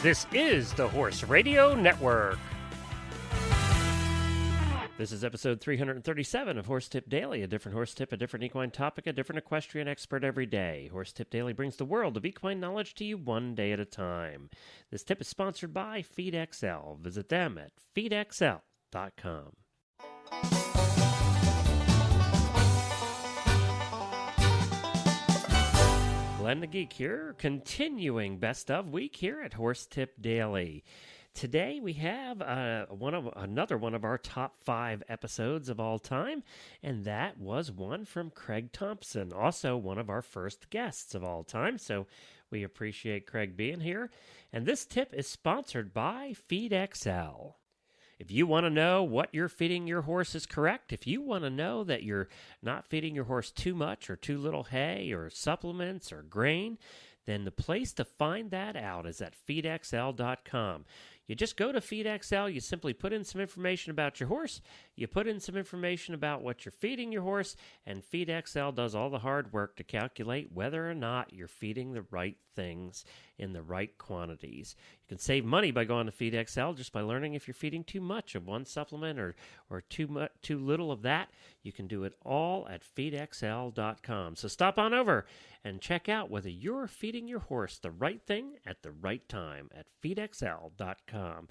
This is the Horse Radio Network. This is episode 337 of Horse Tip Daily, a different horse tip, a different equine topic, a different equestrian expert every day. Horse Tip Daily brings the world of equine knowledge to you one day at a time. This tip is sponsored by FeedXL. Visit them at FeedXL.com. Glenn the Geek here, continuing Best of Week here at Horse Tip Daily. Today we have another one of our top 5 episodes of all time, and that was one from Craig Thompson, also one of our first guests of all time, so we appreciate Craig being here. And this tip is sponsored by FeedXL. If you want to know what you're feeding your horse is correct, if you want to know that you're not feeding your horse too much or too little hay or supplements or grain, then the place to find that out is at FeedXL.com. You just go to FeedXL, you simply put in some information about your horse, you put in some information about what you're feeding your horse, and FeedXL does all the hard work to calculate whether or not you're feeding the right things in the right quantities. You can save money by going to FeedXL just by learning if you're feeding too much of one supplement or too little of that. You can do it all at FeedXL.com. So stop on over and check out whether you're feeding your horse the right thing at the right time at FeedXL.com.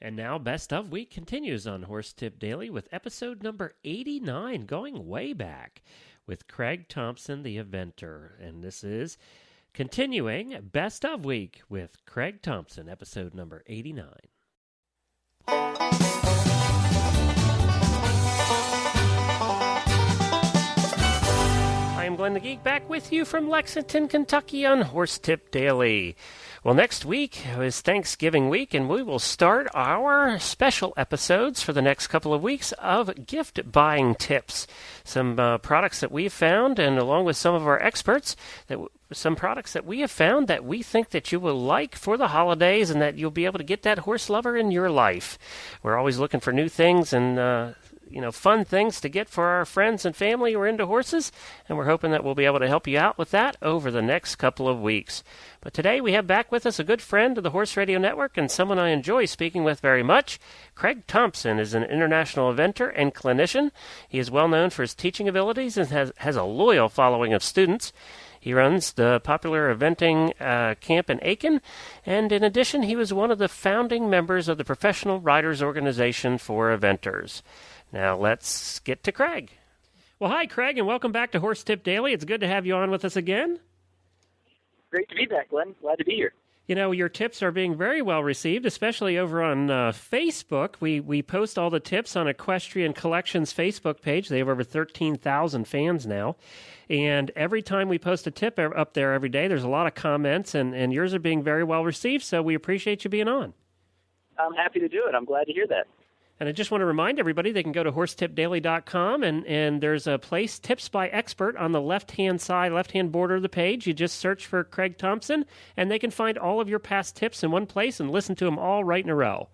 And now Best of Week continues on Horse Tip Daily with episode number 89, going way back with Craig Thompson, the eventer. And this is continuing Best of Week with Craig Thompson, episode number 89. I am Glenn the Geek, back with you from Lexington, Kentucky on Horse Tip Daily. Well, next week is Thanksgiving week, and we will start our special episodes for the next couple of weeks of gift buying tips. Some products that we have found, and along with some of our experts, some products that we have found that we think that you will like for the holidays and that you'll be able to get that horse lover in your life. We're always looking for new things and fun things to get for our friends and family who are into horses, and we're hoping that we'll be able to help you out with that over the next couple of weeks. But today we have back with us a good friend of the Horse Radio Network and someone I enjoy speaking with very much. Craig Thompson is an international eventer and clinician. He is well known for his teaching abilities and has a loyal following of students. He runs the popular eventing camp in Aiken, and in addition, he was one of the founding members of the Professional Riders Organization for Eventers. Now, let's get to Craig. Well, hi, Craig, and welcome back to Horse Tip Daily. It's good to have you on with us again. Great to be back, Glenn. Glad to be here. You know, your tips are being very well received, especially over on Facebook. We post all the tips on Equestrian Collections Facebook page. They have over 13,000 fans now. And every time we post a tip up there every day, there's a lot of comments, and yours are being very well received, so we appreciate you being on. I'm happy to do it. I'm glad to hear that. And I just want to remind everybody they can go to horsetipdaily.com, and there's a place, Tips by Expert, on the left-hand side, left-hand border of the page. You just search for Craig Thompson, and they can find all of your past tips in one place and listen to them all right in a row.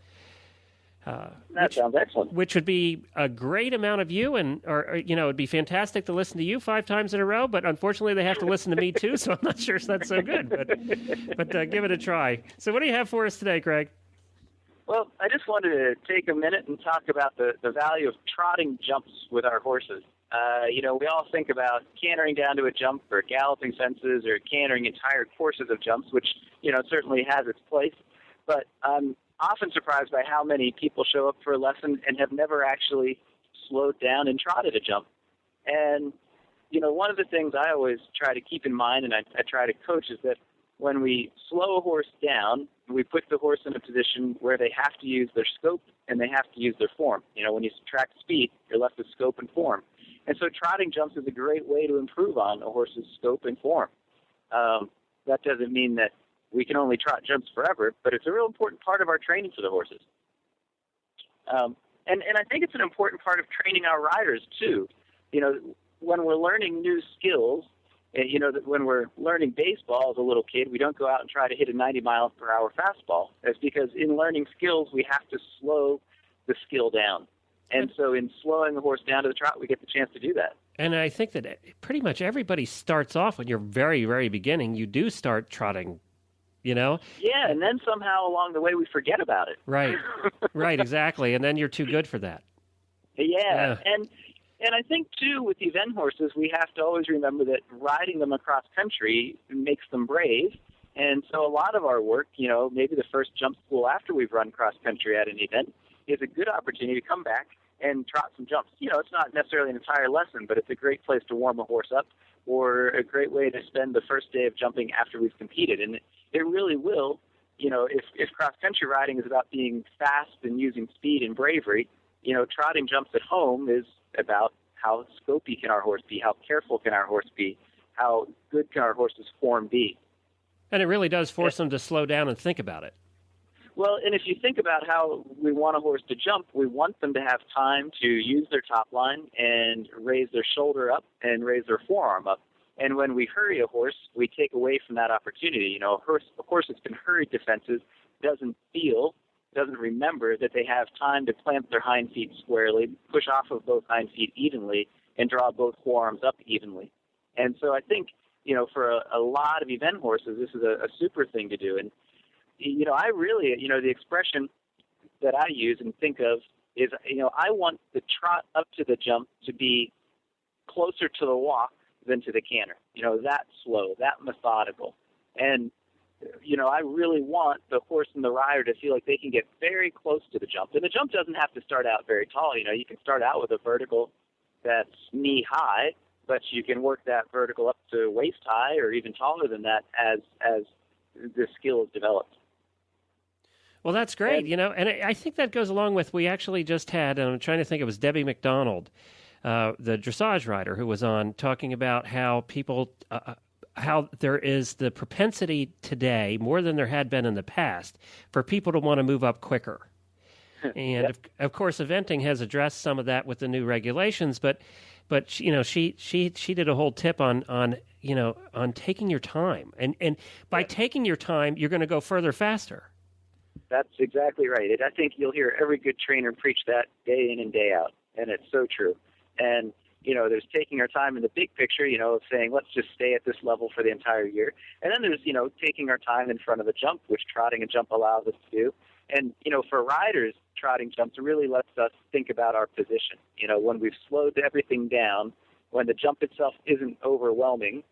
That sounds excellent. Which would be a great amount of you, it'd be fantastic to listen to you 5 times in a row, but unfortunately they have to listen to me too, so I'm not sure if that's so good, but give it a try. So what do you have for us today, Craig? Well, I just wanted to take a minute and talk about the value of trotting jumps with our horses. We all think about cantering down to a jump or galloping fences or cantering entire courses of jumps, which, certainly has its place. But I'm often surprised by how many people show up for a lesson and have never actually slowed down and trotted a jump. And, one of the things I always try to keep in mind, and I try to coach, is that when we slow a horse down, we put the horse in a position where they have to use their scope and they have to use their form. When you subtract speed, you're left with scope and form. And so trotting jumps is a great way to improve on a horse's scope and form. That doesn't mean that we can only trot jumps forever, but it's a real important part of our training for the horses. And I think it's an important part of training our riders, too. When we're learning new skills, that when we're learning baseball as a little kid, we don't go out and try to hit a 90-mile-per-hour fastball. That's because in learning skills, we have to slow the skill down. And so in slowing the horse down to the trot, we get the chance to do that. And I think that pretty much everybody starts off when you're very, very beginning. You do start trotting you know? Yeah, and then somehow along the way we forget about it. Right, right, exactly. And then you're too good for that. Yeah. And I think, too, with event horses, we have to always remember that riding them across country makes them brave. And so a lot of our work, maybe the first jump school after we've run cross country at an event is a good opportunity to come back and trot some jumps. It's not necessarily an entire lesson, but it's a great place to warm a horse up or a great way to spend the first day of jumping after we've competed. And it really will, if cross country riding is about being fast and using speed and bravery, trotting jumps at home is about how scopy can our horse be, how careful can our horse be, how good can our horse's form be. And it really does force them to slow down and think about it. Well, and if you think about how we want a horse to jump, we want them to have time to use their top line and raise their shoulder up and raise their forearm up. And when we hurry a horse, we take away from that opportunity. A horse that's been hurried to fences doesn't remember that they have time to plant their hind feet squarely, push off of both hind feet evenly, and draw both forearms up evenly. And so I think, for a lot of event horses, this is a super thing to do. And, I really, the expression that I use and think of is, I want the trot up to the jump to be closer to the walk than to the canter, that slow, that methodical. And I really want the horse and the rider to feel like they can get very close to the jump. And the jump doesn't have to start out very tall. You can start out with a vertical that's knee-high, but you can work that vertical up to waist-high or even taller than that as the skill is developed. Well, that's great, and I think that goes along with, we actually just had, and I'm trying to think, it was Debbie McDonald, the dressage rider, who was on talking about how people... how there is the propensity today, more than there had been in the past, for people to want to move up quicker. And Yep. of course, eventing has addressed some of that with the new regulations. But she did a whole tip on taking your time, and by taking your time, you're going to go further faster. That's exactly right. I think you'll hear every good trainer preach that day in and day out, and it's so true. And there's taking our time in the big picture, of saying, let's just stay at this level for the entire year. And then there's, taking our time in front of a jump, which trotting a jump allows us to do. And, for riders, trotting jumps really lets us think about our position. When we've slowed everything down, when the jump itself isn't overwhelming,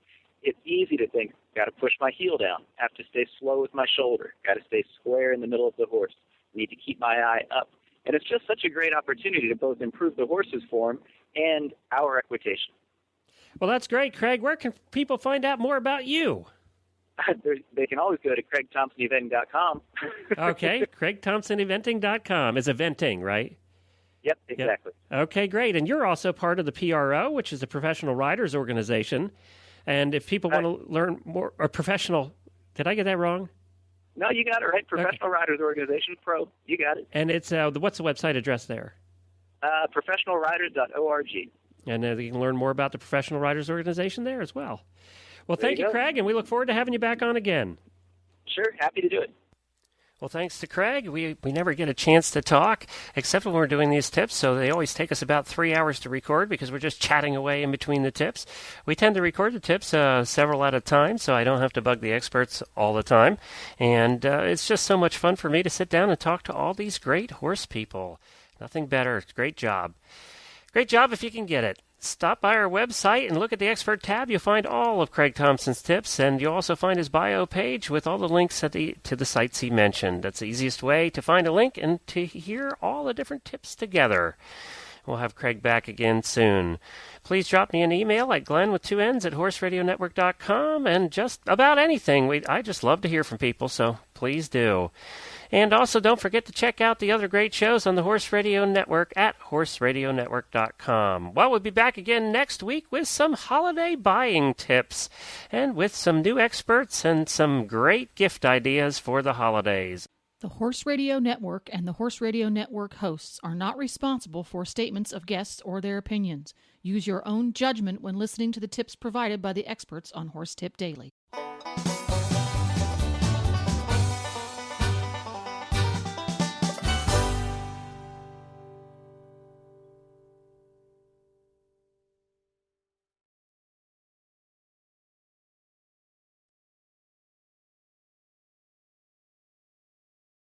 it's easy to think, got to push my heel down, have to stay slow with my shoulder, got to stay square in the middle of the horse, need to keep my eye up. And it's just such a great opportunity to both improve the horse's form and our equitation. Well, that's great, Craig. Where can people find out more about you? They can always go to CraigThompsonEventing.com. Okay, CraigThompsonEventing.com is eventing, right? Yep, exactly. Yep. Okay, great. And you're also part of the PRO, which is the Professional Riders Organization. And if people want to learn more, or professional, did I get that wrong? No, you got it right. Professional Riders Organization, Pro. You got it. And it's what's the website address there? Professionalriders.org. And you can learn more about the Professional Riders Organization there as well. Well, thank you, Craig, and we look forward to having you back on again. Sure, happy to do it. Well, thanks to Craig. We never get a chance to talk, except when we're doing these tips, so they always take us about 3 hours to record because we're just chatting away in between the tips. We tend to record the tips several at a time, so I don't have to bug the experts all the time. And it's just so much fun for me to sit down and talk to all these great horse people. Nothing better. Great job. Great job if you can get it. Stop by our website and look at the Expert tab. You'll find all of Craig Thompson's tips, and you'll also find his bio page with all the links to the sites he mentioned. That's the easiest way to find a link and to hear all the different tips together. We'll have Craig back again soon. Please drop me an email at glenn@horseradionetwork.com and just about anything. I just love to hear from people, so please do. And also, don't forget to check out the other great shows on the Horse Radio Network at horseradionetwork.com. Well, we'll be back again next week with some holiday buying tips and with some new experts and some great gift ideas for the holidays. The Horse Radio Network and the Horse Radio Network hosts are not responsible for statements of guests or their opinions. Use your own judgment when listening to the tips provided by the experts on Horse Tip Daily.